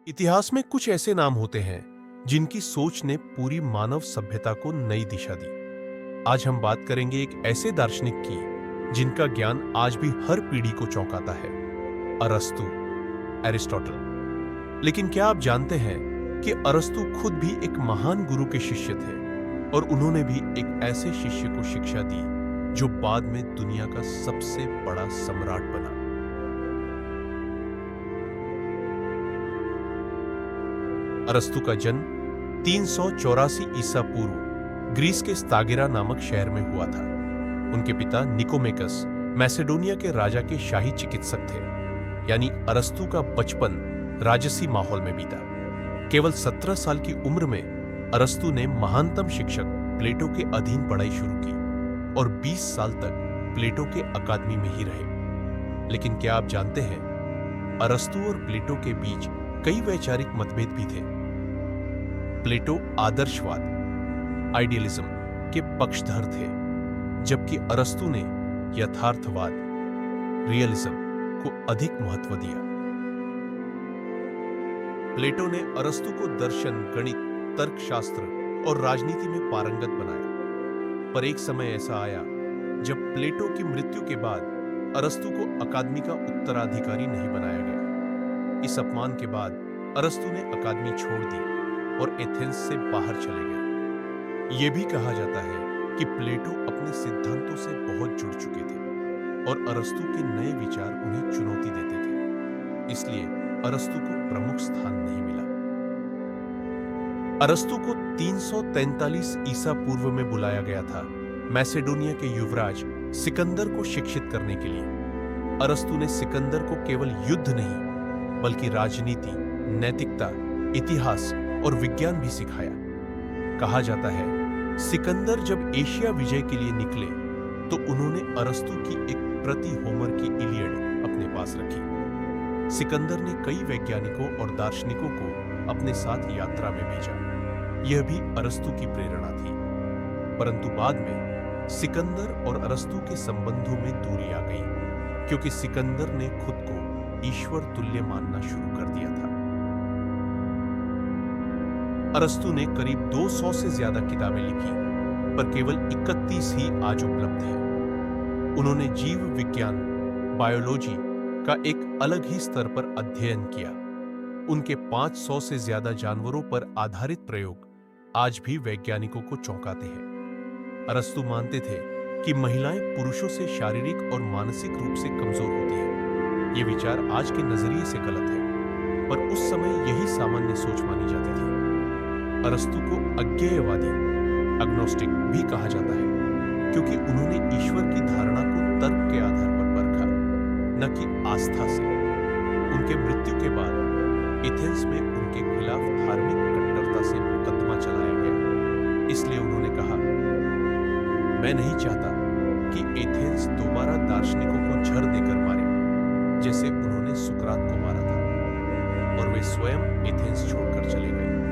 इतिहास में कुछ ऐसे नाम होते हैं जिनकी सोच ने पूरी मानव सभ्यता को नई दिशा दी। आज हम बात करेंगे एक ऐसे दार्शनिक की जिनका ज्ञान आज भी हर पीढ़ी को चौंकाता है, अरस्तु, एरिस्टोटल। लेकिन क्या आप जानते हैं कि अरस्तु खुद भी एक महान गुरु के शिष्य थे और उन्होंने भी एक ऐसे शिष्य को शिक्षा दी जो बाद में दुनिया का सबसे बड़ा सम्राट बना। अरस्तु का जन्म 384 ईसा पूर्व ग्रीस के स्तागिरा नामक शहर में हुआ था। उनके पिता निकोमेकस मैसेडोनिया के राजा के शाही चिकित्सक थे, यानी अरस्तु का बचपन राजसी माहौल में बीता। केवल 17 साल की उम्र में अरस्तु ने महानतम शिक्षक प्लेटो के अधीन पढ़ाई शुरू की और 20 साल तक प्लेटो के अकादमी में ही रहे। लेकिन क्या आप जानते हैं, अरस्तु और प्लेटो के बीच कई वैचारिक मतभेद भी थे। प्लेटो आदर्शवाद, आइडियलिज्म के पक्षधर थे, जबकि अरस्तु ने यथार्थवाद, रियलिज्म को अधिक महत्व दिया। प्लेटो ने अरस्तु को दर्शन, गणित, तर्कशास्त्र और राजनीति में पारंगत बनाया। पर एक समय ऐसा आया जब प्लेटो की मृत्यु के बाद अरस्तु को अकादमी का उत्तराधिकारी नहीं बनाया गया। इस अपमान के बाद अरस्तु ने अकादमी छोड़ दी और एथेंस से बाहर चले गए। यह भी कहा जाता है कि प्लेटो अपने सिद्धांतों से बहुत जुड़ चुके थे और अरस्तु के नए विचार उन्हें चुनौती देते थे, इसलिए अरस्तु को प्रमुख स्थान नहीं मिला। अरस्तु को 343 ईसा पूर्व में बुलाया गया था मैसेडोनिया के युवराज सिकंदर को शिक्षित करने के लिए। अरस्तु ने सिकंदर को केवल युद्ध नहीं बल्कि राजनीति, नैतिकता, इतिहास और विज्ञान भी सिखाया। कहा जाता है, सिकंदर जब एशिया विजय के लिए निकले तो उन्होंने अरस्तु की एक प्रति होमर की इलियड अपने पास रखी। सिकंदर ने कई वैज्ञानिकों और दार्शनिकों को अपने साथ यात्रा में भेजा। यह भी अरस्तु की प्रेरणा थी। परंतु बाद में सिकंदर और अरस्तु के संबंधों में दूरी आ गई, क्योंकि सिकंदर ने खुद को ईश्वर तुल्य मानना शुरू कर दिया था। अरस्तु ने करीब 200 से ज्यादा किताबें लिखी, पर केवल 31 ही आज उपलब्ध हैं। उन्होंने जीव विज्ञान, बायोलॉजी का एक अलग ही स्तर पर अध्ययन किया। उनके 500 से ज्यादा जानवरों पर आधारित प्रयोग आज भी वैज्ञानिकों को चौंकाते हैं। अरस्तु मानते थे कि महिलाएं पुरुषों से शारीरिक और मानसिक रूप से कमजोर होती हैं। ये विचार आज के नजरिए से गलत है, पर उस समय यही सामान्य सोच मानी जाती थी। अरस्तु को अज्ञेयवादी, अग्नोस्टिक भी कहा जाता है, क्योंकि उन्होंने ईश्वर की धारणा को तर्क के आधार पर परखा, न कि आस्था से। उनके मृत्यु के बाद एथेंस में उनके खिलाफ धार्मिक कट्टरता से मुकदमा चलाया गया। इसलिए उन्होंने कहा, मैं नहीं चाहता कि एथेंस दोबारा दार्शनिकों को झर देकर मारे, जैसे उन्होंने सुकरात को मारा था। और वे स्वयं एथेंस छोड़कर चले गए।